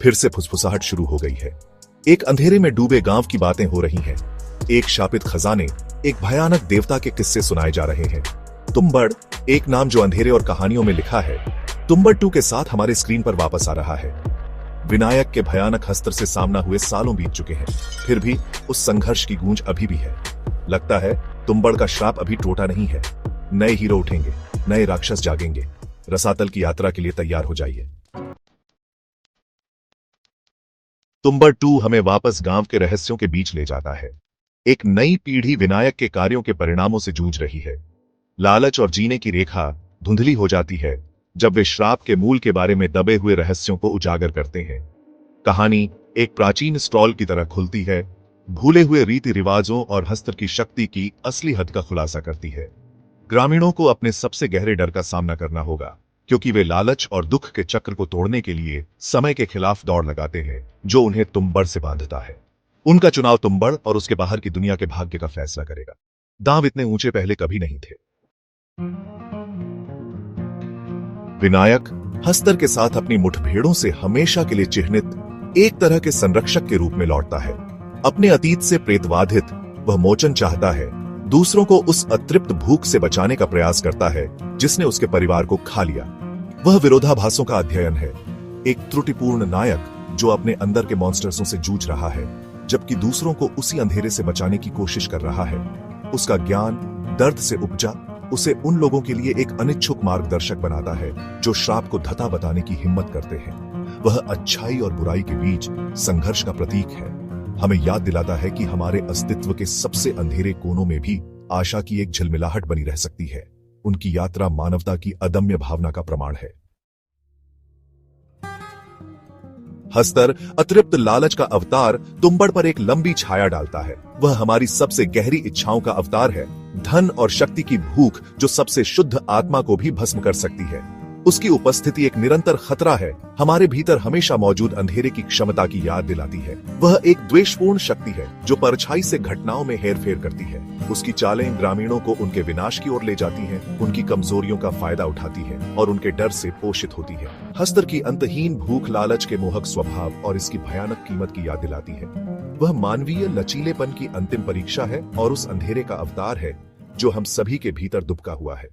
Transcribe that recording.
फिर से फुसफुसाहट शुरू हो गई है। एक अंधेरे में डूबे गांव की बातें हो रही हैं। एक शापित खजाने, एक भयानक देवता के किस्से सुनाए जा रहे हैं। तुम्बड़, एक नाम जो अंधेरे और कहानियों में लिखा है, तुम्बड़ 2 के साथ हमारे स्क्रीन पर वापस आ रहा है। विनायक के भयानक हस्त्र से सामना हुए सालों बीत चुके हैं, फिर भी उस संघर्ष की गूंज अभी भी है। लगता है तुम्बड़ का श्राप अभी टूटा नहीं है। नए हीरो उठेंगे, नए राक्षस जागेंगे। रसातल की यात्रा के लिए तैयार हो जाइए। तुम्बड़ 2 हमें वापस गांव के रहस्यों के बीच ले जाता है। एक नई पीढ़ी विनायक के कार्यों के परिणामों से जूझ रही है। लालच और जीने की रेखा धुंधली हो जाती है जब वे श्राप के मूल के बारे में दबे हुए रहस्यों को उजागर करते हैं। कहानी एक प्राचीन स्क्रॉल की तरह खुलती है, भूले हुए रीति रिवाजों और हस्त्र की शक्ति की असली हद का खुलासा करती है। ग्रामीणों को अपने सबसे गहरे डर का सामना करना होगा, क्योंकि वे लालच और दुख के चक्र को तोड़ने के लिए समय के खिलाफ दौड़ लगाते हैं, जो उन्हें तुम्बड़ से बांधता है। उनका चुनाव तुम्बड़ और उसके बाहर की दुनिया के भाग्य का फैसला करेगा। दांव इतने ऊंचे पहले कभी नहीं थे। विनायक हस्तर के साथ अपनी मुठभेड़ों से हमेशा के लिए चिह्नित एक तरह के संरक्षक के रूप में लौटता है। अपने अतीत से प्रेतवाधित वह मोचन चाहता है, दूसरों को उस अतृप्त भूख से बचाने का प्रयास करता है जिसने उसके परिवार को खा लिया। वह विरोधाभासों का अध्ययन है, एक त्रुटिपूर्ण नायक जो अपने अंदर के मॉन्स्टर्सों से जूझ रहा है, जबकि दूसरों को उसी अंधेरे से बचाने की कोशिश कर रहा है। उसका ज्ञान दर्द से उपजा उसे उन लोगों के लिए एक अनिच्छुक मार्गदर्शक बनाता है जो श्राप को धता बताने की हिम्मत करते हैं। वह अच्छाई और बुराई के बीच संघर्ष का प्रतीक है। हमें याद दिलाता है कि हमारे अस्तित्व के सबसे अंधेरे कोनों में भी आशा की एक झिलमिलाहट बनी रह सकती है। उनकी यात्रा मानवता की अदम्य भावना का प्रमाण है। हस्तर अतृप्त लालच का अवतार तुम्बड़ पर एक लंबी छाया डालता है। वह हमारी सबसे गहरी इच्छाओं का अवतार है, धन और शक्ति की भूख जो सबसे शुद्ध आत्मा को भी भस्म कर सकती है। उसकी उपस्थिति एक निरंतर खतरा है, हमारे भीतर हमेशा मौजूद अंधेरे की क्षमता की याद दिलाती है। वह एक द्वेषपूर्ण शक्ति है जो परछाई से घटनाओं में हेरफेर करती है। उसकी चालें ग्रामीणों को उनके विनाश की ओर ले जाती हैं, उनकी कमजोरियों का फायदा उठाती है और उनके डर से पोषित होती है। हस्तर की अंतहीन भूख लालच के मोहक स्वभाव और इसकी भयानक कीमत की याद दिलाती है। वह मानवीय लचीलेपन की अंतिम परीक्षा है और उस अंधेरे का अवतार है जो हम सभी के भीतर दुबका हुआ है।